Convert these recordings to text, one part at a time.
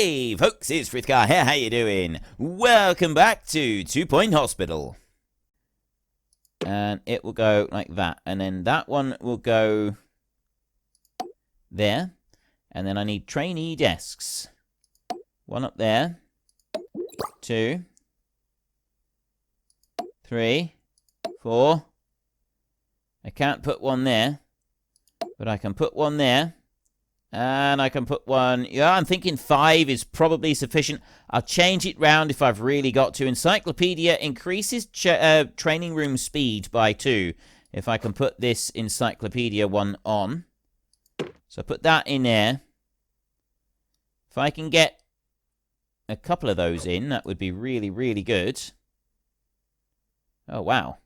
Hey folks, it's Frithgar here, how you doing? Welcome back to 2 Point Hospital. And it will go like that, and then that one will go there. And then I need trainee desks. One up there. 2, 3, 4. I can't put one there, but I can put one there. And I can put one... Yeah, I'm thinking 5 is probably sufficient. I'll change it round if I've really got to. Encyclopedia increases training room speed by 2. If I can put this encyclopedia one on. So put that in there. If I can get a couple of those in, that would be really, really good. Oh, wow.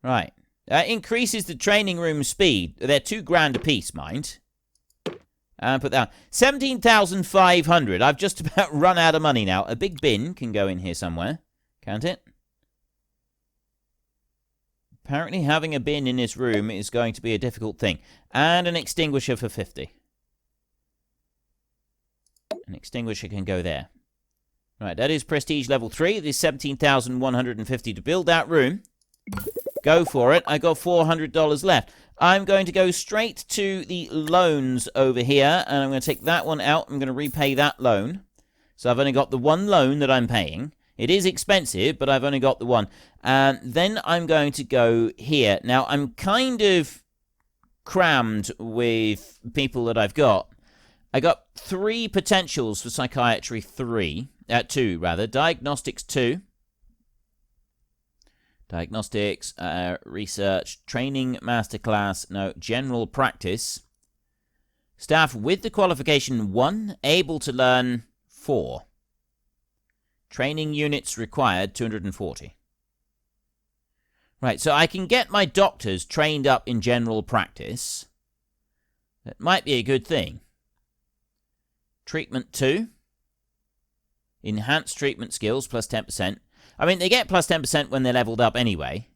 Right. That increases the training room speed. They're £2 a piece, mind. And put that 17,500. I've just about run out of money now. A big bin can go in here somewhere, can't it? Apparently having a bin in this room is going to be a difficult thing. And an extinguisher for 50. An extinguisher can go there. Right, that is prestige level 3. There's 17,150 to build that room. Go for it. I got $400 left. I'm going to go straight to the loans over here, and I'm going to take that one out. I'm going to repay that loan. So I've only got the one loan that I'm paying. It is expensive, but I've only got the one. And then I'm going to go here. Now, I'm kind of crammed with people that I've got. I got 3 potentials for psychiatry 2 rather. Diagnostics 2. Diagnostics, research, training, masterclass, no, general practice. Staff with the qualification 1, able to learn 4. Training units required 240. Right, so I can get my doctors trained up in general practice. That might be a good thing. Treatment 2. Enhanced treatment skills plus 10%. I mean, they get plus 10% when they're leveled up anyway.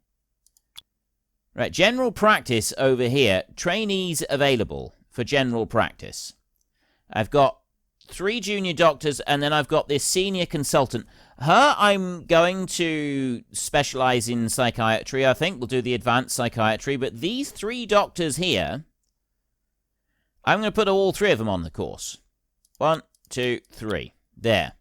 Right, general practice over here. Trainees available for general practice. I've got 3 junior doctors, and then I've got this senior consultant. Her, I'm going to specialize in psychiatry, I think. We'll do the advanced psychiatry. But these 3 doctors here, I'm going to put all 3 of them on the course. 1, 2, 3. There.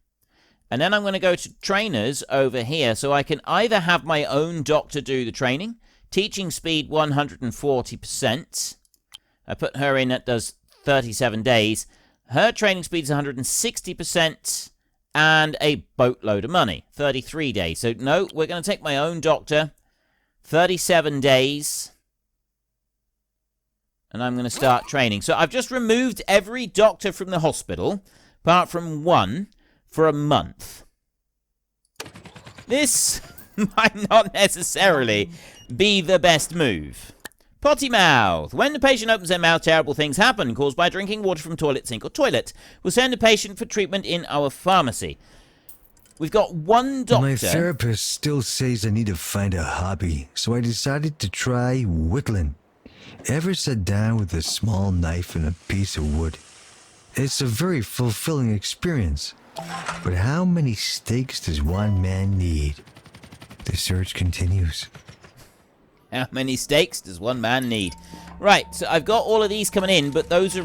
And then I'm going to go to trainers over here, so I can either have my own doctor do the training. Teaching speed 140%. I put her in, that does 37 days. Her training speed is 160% and a boatload of money. 33 days. So no, we're going to take my own doctor. 37 days. And I'm going to start training. So I've just removed every doctor from the hospital, apart from 1. For a month. This might not necessarily be the best move. Potty mouth. When the patient opens their mouth, terrible things happen, caused by drinking water from toilet, sink, or toilet. We'll send a patient for treatment in our pharmacy. We've got 1 doctor. My therapist still says I need to find a hobby, so I decided to try whittling. Ever sat down with a small knife and a piece of wood? It's a very fulfilling experience. But how many steaks does one man need? The search continues. How many steaks does one man need? Right, so I've got all of these coming in, but those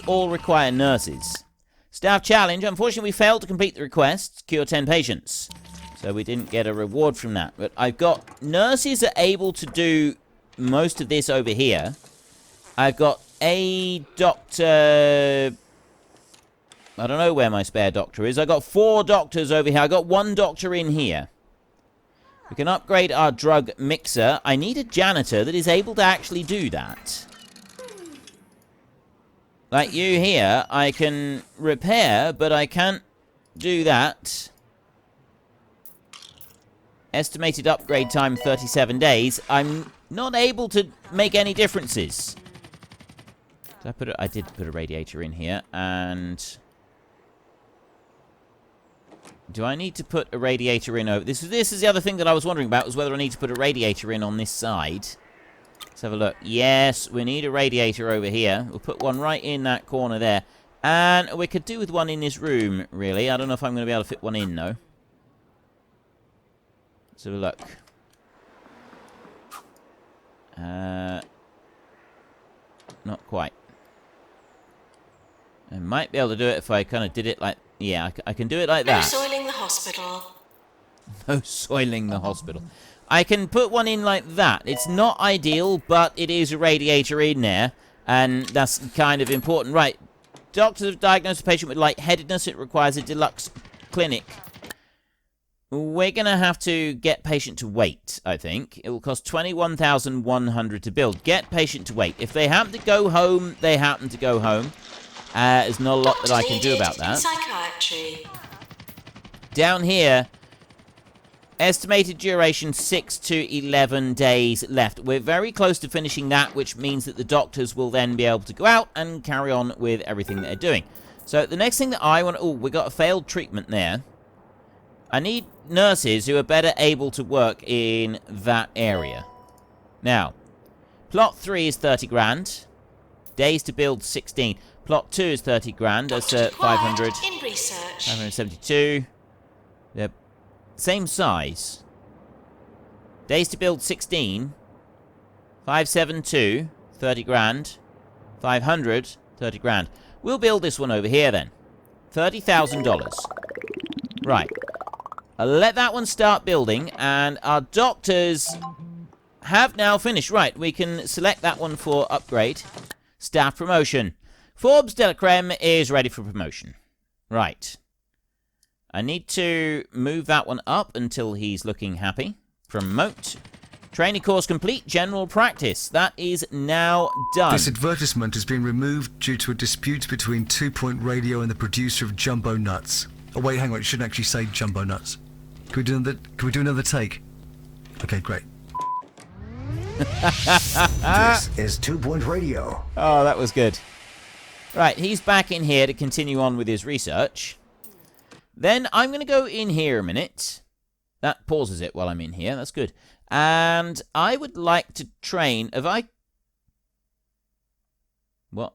all require nurses. Staff challenge. Unfortunately, we failed to complete the request. Cure 10 patients. So we didn't get a reward from that. But I've got nurses that are able to do most of this over here. I've got a doctor... I don't know where my spare doctor is. I got 4 doctors over here. I got 1 doctor in here. We can upgrade our drug mixer. I need a janitor that is able to actually do that. Like you here, I can repair, but I can't do that. Estimated upgrade time 37 days. I'm not able to make any differences. I did put a radiator in here, and... Do I need to put a radiator in over... This is the other thing that I was wondering about, was whether I need to put a radiator in on this side. Let's have a look. Yes, we need a radiator over here. We'll put one right in that corner there. And we could do with one in this room, really. I don't know if I'm going to be able to fit one in, though. Let's have a look. Not quite. I might be able to do it if I kind of did it like... Yeah, I can do it like that. No soiling the hospital. No soiling the hospital. I can put one in like that. It's not ideal, but it is a radiator in there. And that's kind of important. Right. Doctors have diagnosed a patient with lightheadedness. It requires a deluxe clinic. We're going to have to get patient to wait, I think. It will cost $21,100 to build. Get patient to wait. If they happen to go home, they happen to go home. There's not a lot that I can do about that. Psychiatry. Down here, estimated duration 6 to 11 days left. We're very close to finishing that, which means that the doctors will then be able to go out and carry on with everything that they're doing. So the next thing that I want... Oh, we got a failed treatment there. I need nurses who are better able to work in that area. Now, plot 3 is 30 grand. Days to build 16. Plot 2 is 30 grand. That's 500. In research. 572. They're same size. Days to build 16. 572. 30 grand. 500. 30 grand. We'll build this one over here then. $30,000. Right. I'll let that one start building, and our doctors have now finished. Right, we can select that one for upgrade. Staff promotion. Forbes Delacreme is ready for promotion. Right. I need to move that one up until he's looking happy. Promote. Training course complete. General practice. That is now done. This advertisement has been removed due to a dispute between 2 Point Radio and the producer of Jumbo Nuts. Oh wait, hang on, it shouldn't actually say Jumbo Nuts. Can we do another take? Okay, great. This is 2 Point Radio. Oh, that was good. Right, he's back in here to continue on with his research. Then I'm going to go in here a minute. That pauses it while I'm in here. That's good. And I would like to train... What?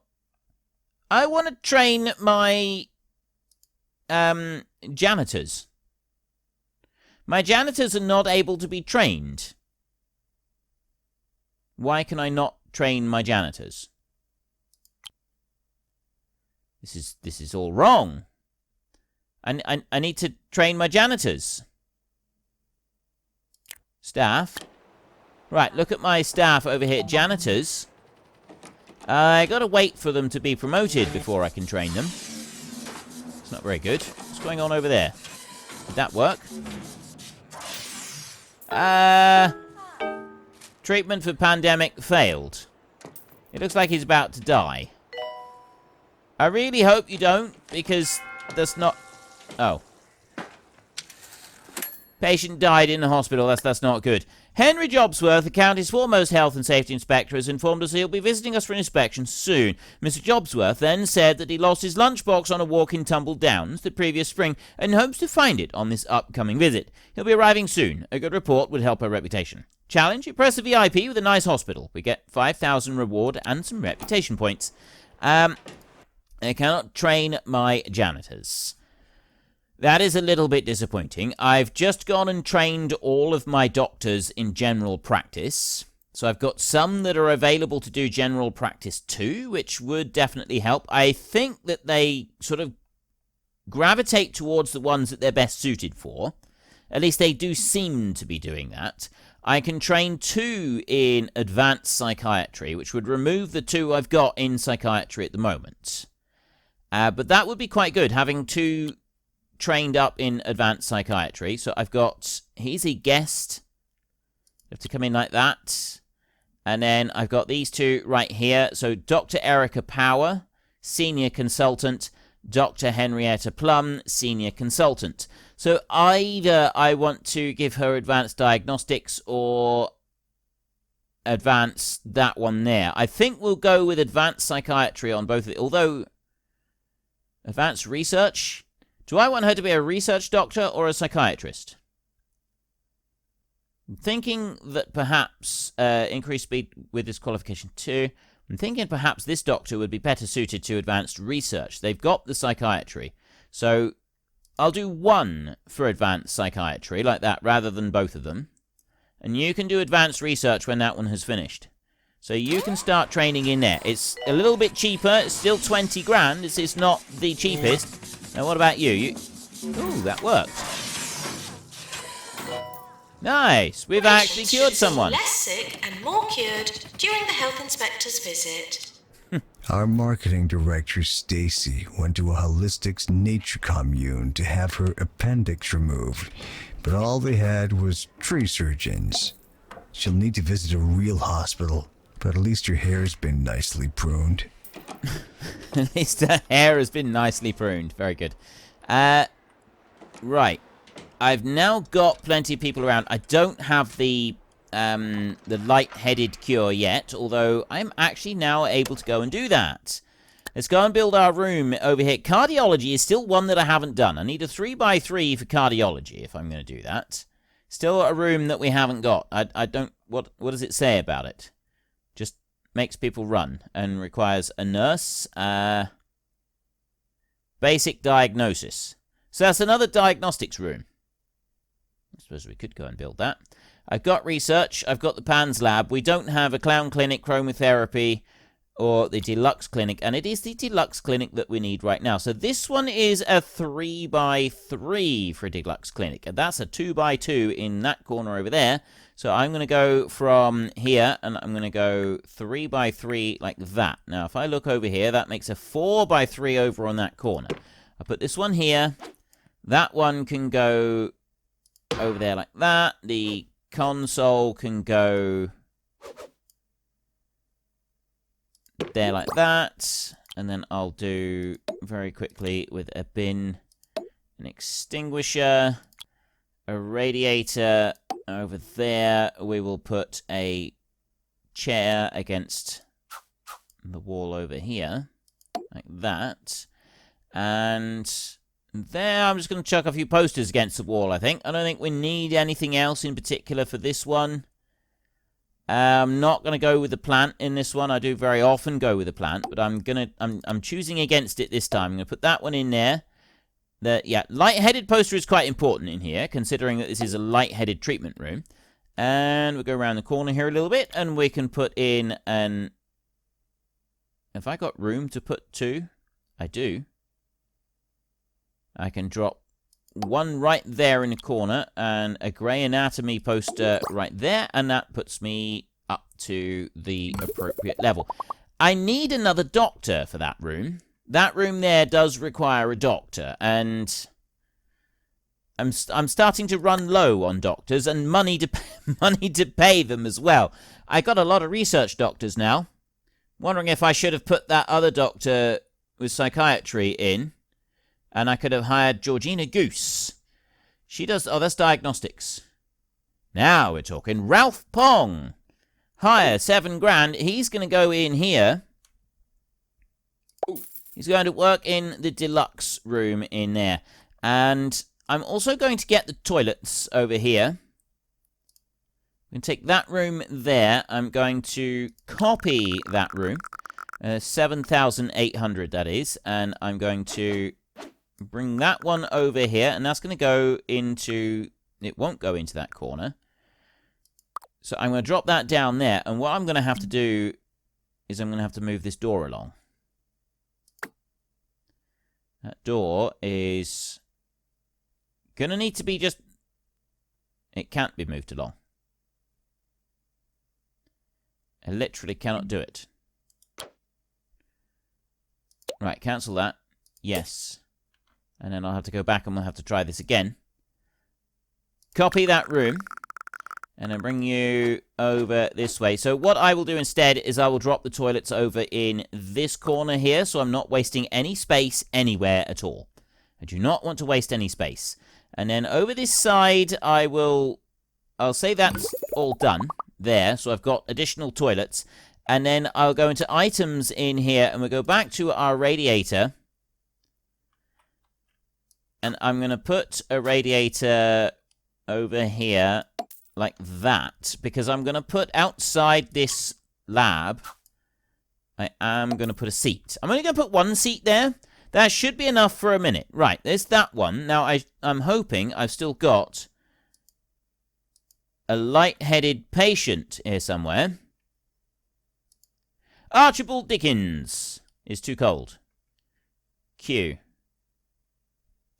I want to train my... janitors. My janitors are not able to be trained. Why can I not train my janitors? This is all wrong. I need to train my janitors. Staff. Right, look at my staff over here. Janitors. I gotta wait for them to be promoted before I can train them. It's not very good. What's going on over there? Did that work? Treatment for pandemic failed. It looks like he's about to die. I really hope you don't, because that's not... Oh. Patient died in the hospital. That's not good. Henry Jobsworth, the county's foremost health and safety inspector, has informed us he'll be visiting us for an inspection soon. Mr. Jobsworth then said that he lost his lunchbox on a walk in Tumble Downs the previous spring and hopes to find it on this upcoming visit. He'll be arriving soon. A good report would help our reputation. Challenge: impress a VIP with a nice hospital. We get 5,000 reward and some reputation points. I cannot train my janitors. That is a little bit disappointing. I've just gone and trained all of my doctors in general practice. So I've got some that are available to do general practice too, which would definitely help. I think that they sort of gravitate towards the ones that they're best suited for. At least they do seem to be doing that. I can train 2 in advanced psychiatry, which would remove the 2 I've got in psychiatry at the moment. But that would be quite good, having 2 trained up in advanced psychiatry. So I've got, he's a guest. You have to come in like that. And then I've got these 2 right here. So Dr. Erica Power, senior consultant. Dr. Henrietta Plum, senior consultant. So either I want to give her advanced diagnostics or advance that one there. I think we'll go with advanced psychiatry on both of it. Although, advanced research... Do I want her to be a research doctor or a psychiatrist? I'm thinking that perhaps increased speed with this qualification too. I'm thinking perhaps this doctor would be better suited to advanced research. They've got the psychiatry. So I'll do one for advanced psychiatry, like that, rather than both of them. And you can do advanced research when that one has finished. So you can start training in there. It's a little bit cheaper. It's still 20 grand. It's not the cheapest. Now, what about you? Ooh, that worked. Nice. We've actually cured someone. Less sick and more cured during the health inspector's visit. Our marketing director, Stacy, went to a holistics nature commune to have her appendix removed, but all they had was tree surgeons. She'll need to visit a real hospital, but at least her hair's been nicely pruned. At least her hair has been nicely pruned. Very good. Right. I've now got plenty of people around. I don't have the light-headed cure yet, although I'm actually now able to go and do that. Let's go and build our room over here. Cardiology is still one that I haven't done. I need a 3x3 for cardiology if I'm going to do that. Still a room that we haven't got. I don't... What does it say about it? Just makes people run and requires a nurse. Basic diagnosis. So that's another diagnostics room. I suppose we could go and build that. I've got research. I've got the PANS lab. We don't have a clown clinic, chromotherapy, or the deluxe clinic. And it is the deluxe clinic that we need right now. So this one is a 3x3 for a deluxe clinic. And that's a 2x2 in that corner over there. So I'm going to go from here, and I'm going to go 3x3 like that. Now, if I look over here, that makes a 4x3 over on that corner. I put this one here. That one can go over there like that. The console can go there like that. And then I'll do very quickly with a bin, an extinguisher, a radiator over there. We will put a chair against the wall over here like that. And there, I'm just going to chuck a few posters against the wall, I think. I don't think we need anything else in particular for this one. I'm not going to go with the plant in this one. I do very often go with the plant, but I'm choosing against it this time. I'm going to put that one in there. Light-headed poster is quite important in here, considering that this is a light-headed treatment room. And we'll go around the corner here a little bit, and we can put in an... Have I got room to put two? I do. I can drop one right there in the corner and a grey anatomy poster right there, and that puts me up to the appropriate level. I need another doctor for that room. That room there does require a doctor, and I'm starting to run low on doctors and money to pay them as well. I got a lot of research doctors now. Wondering if I should have put that other doctor with psychiatry in. And I could have hired Georgina Goose. She does... Oh, that's diagnostics. Now we're talking. Ralph Pong. Hire, 7 grand. He's going to go in here. He's going to work in the deluxe room in there. And I'm also going to get the toilets over here. I'm going to take that room there. I'm going to copy that room. 7,800, that is. And I'm going to... bring that one over here, and that's going to go into... It won't go into that corner. So I'm going to drop that down there, and what I'm going to have to do is I'm going to have to move this door along. That door is going to need to be just... It can't be moved along. I literally cannot do it. Right, cancel that. Yes. And then I'll have to go back and we'll have to try this again. Copy that room. And then bring you over this way. So what I will do instead is I will drop the toilets over in this corner here. So I'm not wasting any space anywhere at all. I do not want to waste any space. And then over this side, I'll say that's all done there. So I've got additional toilets. And then I'll go into items in here and we'll go back to our radiator. And I'm going to put a radiator over here like that. Because I'm going to put outside this lab I am going to put a seat. I'm only going to put one seat there. That should be enough for a minute. Right, there's that one. Now, I'm hoping I've still got a light-headed patient here somewhere. Archibald Dickens is too cold. Q.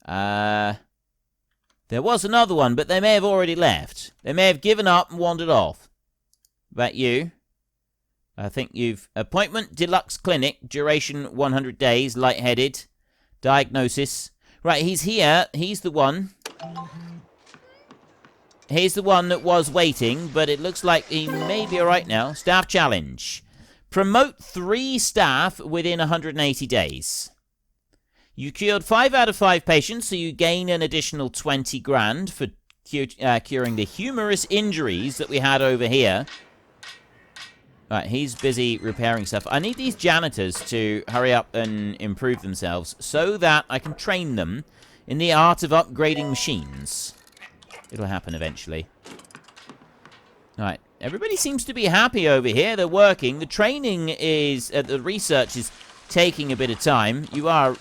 There was another one, but they may have already left. They may have given up and wandered off. About you? I think you've... Appointment, deluxe clinic, duration 100 days, lightheaded, diagnosis. Right, he's here. He's the one. He's the one that was waiting, but it looks like he may be alright now. Staff challenge. Promote 3 staff within 180 days. You cured 5 out of 5 patients, so you gain an additional 20 grand for curing the humorous injuries that we had over here. Right, he's busy repairing stuff. I need these janitors to hurry up and improve themselves so that I can train them in the art of upgrading machines. It'll happen eventually. Alright, everybody seems to be happy over here. They're working. The training is... the research is taking a bit of time. You are...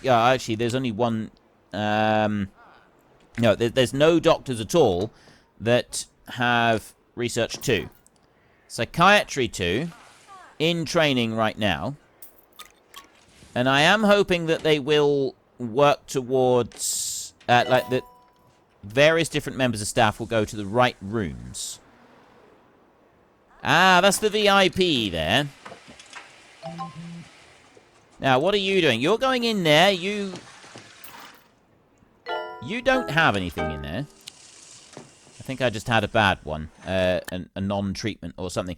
actually, there's only one... no, there's no doctors at all that have research 2. Psychiatry 2 in training right now. And I am hoping that they will work towards... like, that various different members of staff will go to the right rooms. Ah, that's the VIP there. Now, what are you doing? You're going in there. You don't have anything in there. I think I just had a bad one. A non-treatment or something.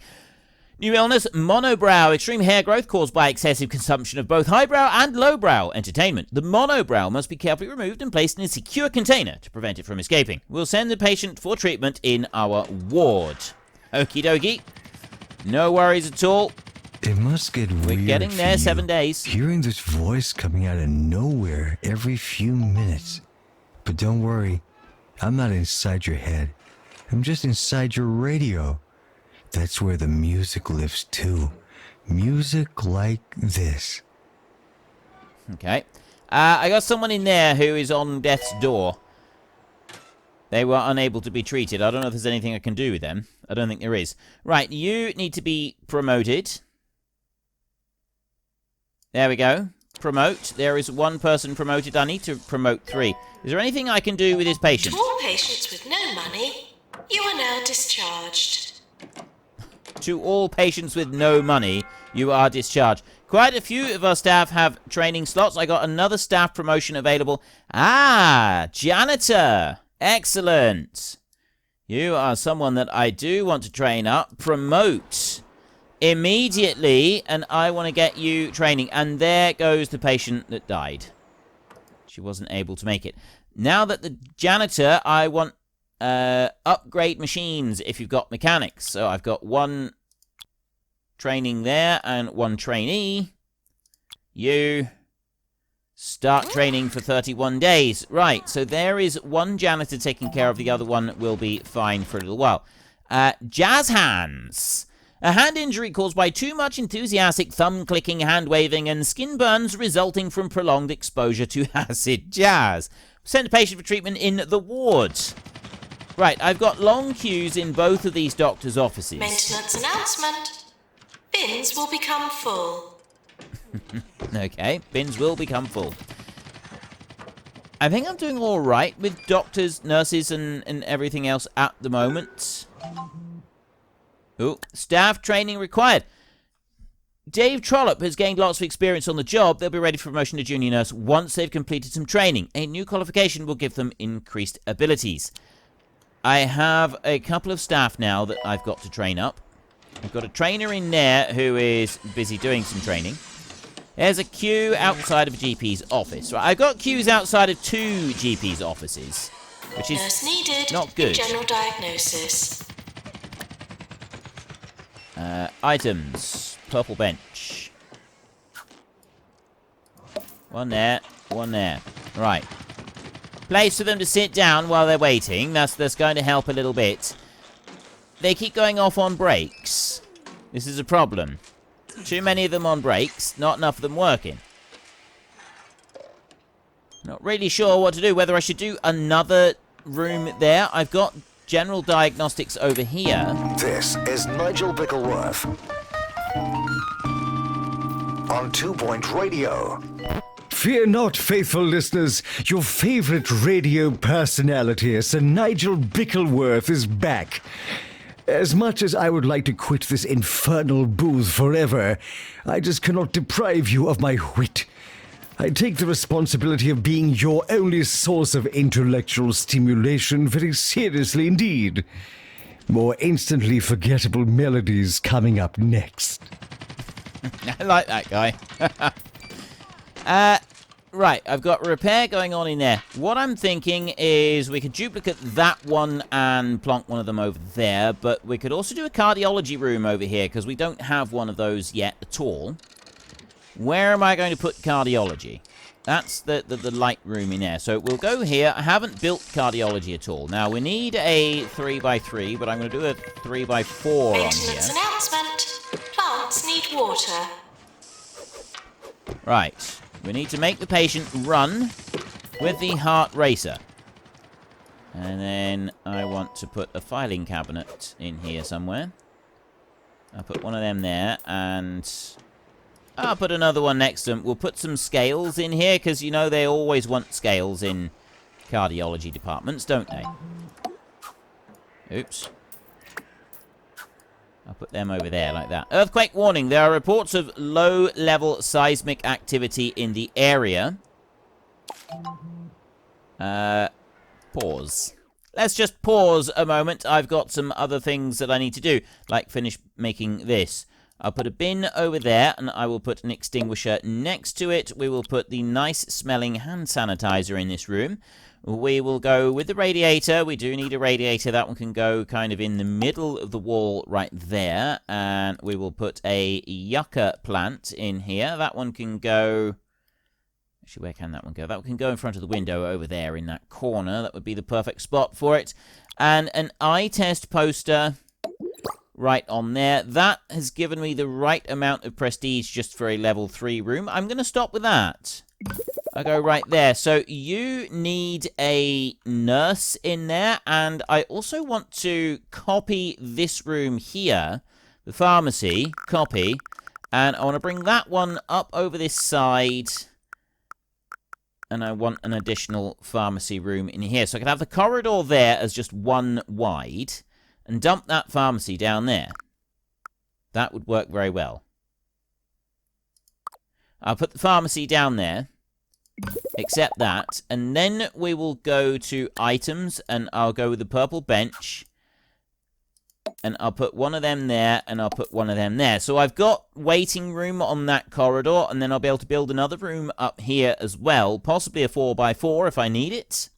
New illness, monobrow, extreme hair growth caused by excessive consumption of both highbrow and lowbrow entertainment. The monobrow must be carefully removed and placed in a secure container to prevent it from escaping. We'll send the patient for treatment in our ward. Okie dokie. No worries at all. It must get weird. We're getting there, 7 days. Hearing this voice coming out of nowhere every few minutes. But don't worry, I'm not inside your head. I'm just inside your radio. That's where the music lives too. Music like this. Okay. I got someone in there who is on death's door. They were unable to be treated. I don't know if there's anything I can do with them. I don't think there is. Right, you need to be promoted. There we go. Promote. There is one person promoted. I need to promote 3. Is there anything I can do with this patient? To all patients with no money, you are now discharged. To all patients with no money, you are discharged. Quite a few of our staff have training slots. I got another staff promotion available. Ah, janitor. Excellent. You are someone that I do want to train up. Promote immediately, and I want to get you training. And there goes the patient that died. She wasn't able to make it. Now that the janitor, I want upgrade machines if you've got mechanics. So I've got 1 training there and 1 trainee. You start training for 31 days. Right, so there is 1 janitor taking care of, the other one will be fine for a little while. Jazz hands. A hand injury caused by too much enthusiastic thumb-clicking, hand-waving, and skin burns resulting from prolonged exposure to acid jazz. Send a patient for treatment in the ward. Right, I've got long queues in both of these doctors' offices. Maintenance announcement. Bins will become full. Okay, bins will become full. I think I'm doing all right with doctors, nurses, and everything else at the moment. Ooh, staff training required. Dave Trollope has gained lots of experience on the job. They'll be ready for promotion to junior nurse once they've completed some training. A new qualification will give them increased abilities. I have a couple of staff now that I've got to train up. I've got a trainer in there who is busy doing some training. There's a queue outside of a GP's office. Right, I've got queues outside of 2 GP's offices, which is Nurse needed. not good. General diagnosis. Items. Purple bench. 1 there, 1 there. Right. Place for them to sit down while they're waiting. That's going to help a little bit. They keep going off on breaks. This is a problem. Too many of them on breaks, not enough of them working. Not really sure what to do, whether I should do another room there. I've got general diagnostics over here. This is Nigel Bickleworth on 2 Point Radio. Fear not, faithful listeners. Your favorite radio personality, Sir Nigel Bickleworth, is back. As much as I would like to quit this infernal booth forever, I just cannot deprive you of my wit. I take the responsibility of being your only source of intellectual stimulation very seriously indeed. More instantly forgettable melodies coming up next. I like that guy. Right, I've got repair going on in there. What I'm thinking is we could duplicate that one and plonk one of them over there, but we could also do a cardiology room over here, because we don't have one of those yet at all. Where am I going to put cardiology? That's the light room in there. So we'll go here. I haven't built cardiology at all. Now, we need a 3x3, but I'm going to do a 3x4 on Maintenance here. announcement. Plants need water. Right. We need to make the patient run with the heart racer. And then I want to put a filing cabinet in here somewhere. I'll put one of them there, and I'll put another one next to them. We'll put some scales in here, because, you know, they always want scales in cardiology departments, don't they? Oops. I'll put them over there like that. Earthquake warning. There are reports of low-level seismic activity in the area. Pause. Let's just pause a moment. I've got some other things that I need to do, like finish making this. I'll put a bin over there, and I will put an extinguisher next to it. We will put the nice-smelling hand sanitizer in this room. We will go with the radiator. We do need a radiator. That one can go kind of in the middle of the wall right there. And we will put a yucca plant in here. That one can go... Actually, where can that one go? That one can go in front of the window over there in that corner. That would be the perfect spot for it. And an eye test poster right on there. That has given me the right amount of prestige just for a level 3 room. I'm going to stop with that. I'll go right there. So you need a nurse in there, and I also want to copy this room here, the pharmacy, copy, and I want to bring that one up over this side, and I want an additional pharmacy room in here. So I can have the corridor there as just one wide, and dump that pharmacy down there. That would work very well. I'll put the pharmacy down there. Accept that, and then we will go to items, and I'll go with the purple bench, and I'll put one of them there, and I'll put one of them there. So I've got waiting room on that corridor, and then I'll be able to build another room up here as well, possibly a 4x4 if I need it.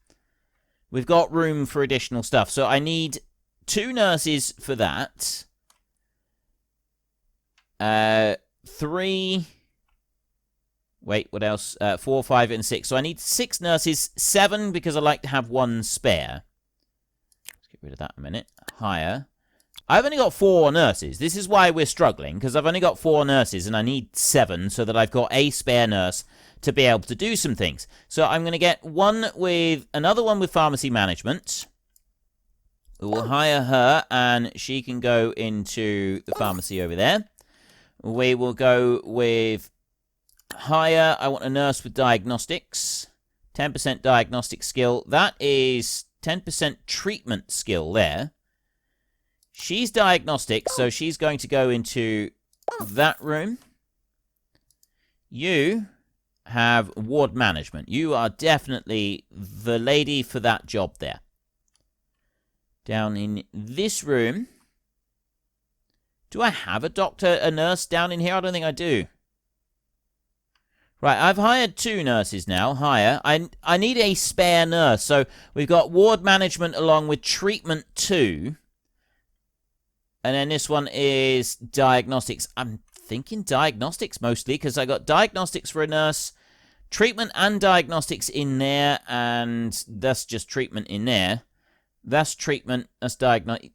We've got room for additional stuff, so I need 2 nurses for that. 3... Wait, what else? 4, 5, and 6. So I need 6 nurses, 7 because I like to have 1 spare. Let's get rid of that a minute. Hire. I've only got 4 nurses. This is why we're struggling, because I've only got 4 nurses, and I need 7 so that I've got a spare nurse to be able to do some things. So I'm going to get another one with pharmacy management. We'll hire her, and she can go into the pharmacy over there. We will go with... hire. I want a nurse with diagnostics. 10% diagnostic skill. That is 10% treatment skill there. She's diagnostic, so she's going to go into that room. You have ward management. You are definitely the lady for that job there. Down in this room. Do I have a nurse down in here? I don't think I do. Right, I've hired 2 nurses now. Hire. I need a spare nurse. So we've got ward management along with treatment 2. And then this one is diagnostics. I'm thinking diagnostics mostly because I got diagnostics for a nurse, treatment and diagnostics in there, and that's just treatment in there. That's treatment, that's diagnostic.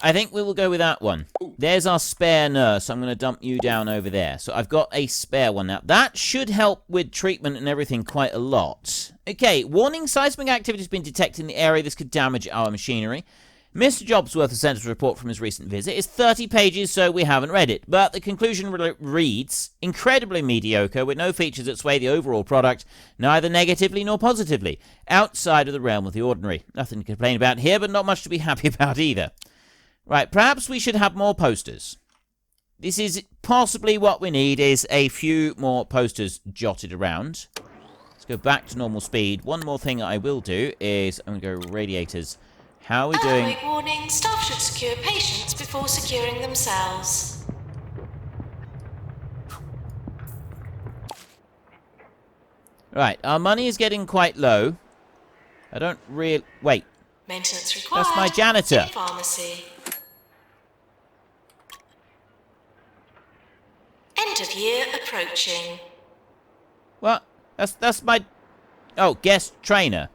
I think we will go with that one. There's our spare nurse. I'm going to dump you down over there. So I've got a spare one now. That should help with treatment and everything quite a lot. Okay, warning, seismic activity has been detected in the area. This could damage our machinery. Mr. Jobsworth has sent us a report from his recent visit. It's 30 pages, so we haven't read it. But the conclusion reads, incredibly mediocre, with no features that sway the overall product, neither negatively nor positively, outside of the realm of the ordinary. Nothing to complain about here, but not much to be happy about either. Right, perhaps we should have more posters. This is possibly what we need, is a few more posters jotted around. Let's go back to normal speed. One more thing I will do is, I'm going to go radiators. How are we doing? Earthquake warning, staff should secure patients before securing themselves. Right, our money is getting quite low. I don't really... Wait. Maintenance required. That's my janitor. In pharmacy. End of year approaching. What? That's my... Oh, guest trainer.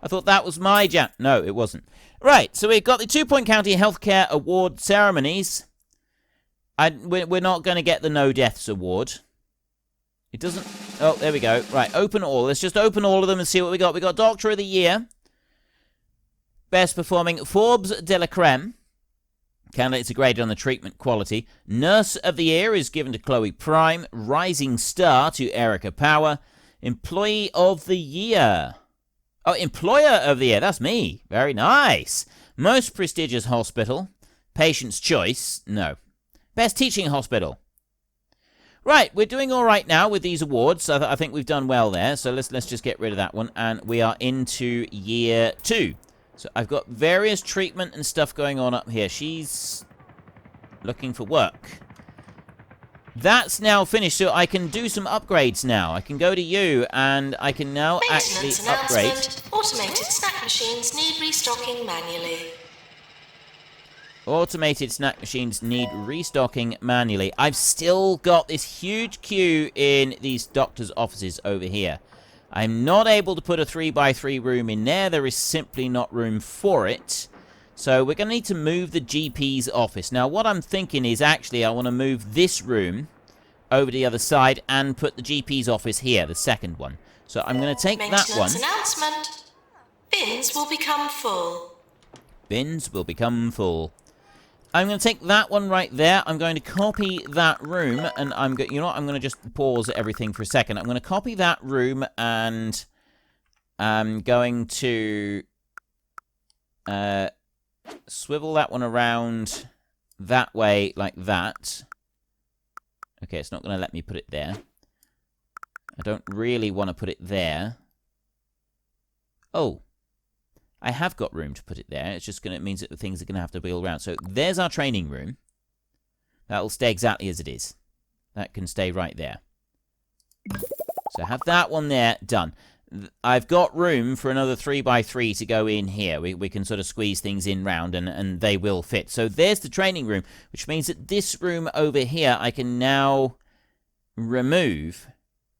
I thought that was my No, it wasn't. Right, so we've got the 2 Point County Healthcare Award ceremonies. We're not going to get the No Deaths Award. It doesn't... Oh, there we go. Right, open all. Let's just open all of them and see what we got. We got Doctor of the Year. Best performing, Forbes de la Creme. Candidates are graded on the treatment quality. Nurse of the Year is given to Chloe Prime. Rising Star to Erica Power. Employee of the Year. Oh, Employer of the Year. That's me. Very nice. Most prestigious hospital. Patient's Choice. No. Best teaching hospital. Right, we're doing all right now with these awards. I think we've done well there. So let's just get rid of that one. And we are into year 2. So I've got various treatment and stuff going on up here. She's looking for work. That's now finished, so I can do some upgrades now. I can go to you, and I can now actually upgrade. Automated snack machines need restocking manually. Automated snack machines need restocking manually. I've still got this huge queue in these doctors' offices over here. I'm not able to put a 3x3 room in there. There is simply not room for it. So we're going to need to move the GP's office. Now, what I'm thinking is actually I want to move this room over to the other side and put the GP's office here, the second one. So I'm going to take that one. Announcement. Bins will become full. Bins will become full. I'm going to take that one right there. I'm going to copy that room, and I'm going. You know what? I'm going to just pause everything for a second. I'm going to copy that room, and I'm going to swivel that one around that way, like that. Okay, it's not going to let me put it there. I don't really want to put it there. Oh. I have got room to put it there. It's just it means that the things are going to have to be all around. So there's our training room. That will stay exactly as it is. That can stay right there. So have that one there, done. I've got room for another 3x3 to go in here. We can sort of squeeze things in round and they will fit. So there's the training room, which means that this room over here I can now remove,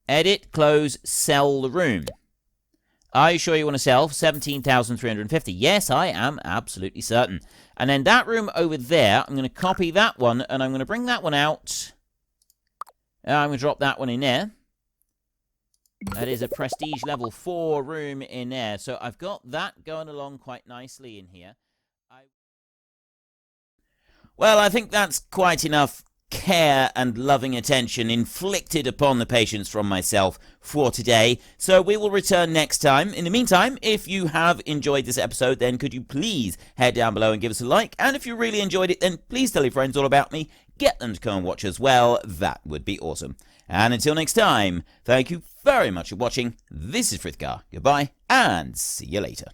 edit, close, sell the room. Are you sure you want to sell? 17,350. Yes, I am absolutely certain. And then that room over there, I'm going to copy that one, and I'm going to bring that one out. I'm going to drop that one in there. That is a prestige level 4 room in there. So I've got that going along quite nicely in here. Well, I think that's quite enough care and loving attention inflicted upon the patients from myself for today. So we will return next time. In the meantime, if you have enjoyed this episode, then could you please head down below and give us a like? And if you really enjoyed it, then please tell your friends all about me. Get them to come and watch as well. That would be awesome. And until next time, thank you very much for watching. This is Frithgar. Goodbye, and see you later.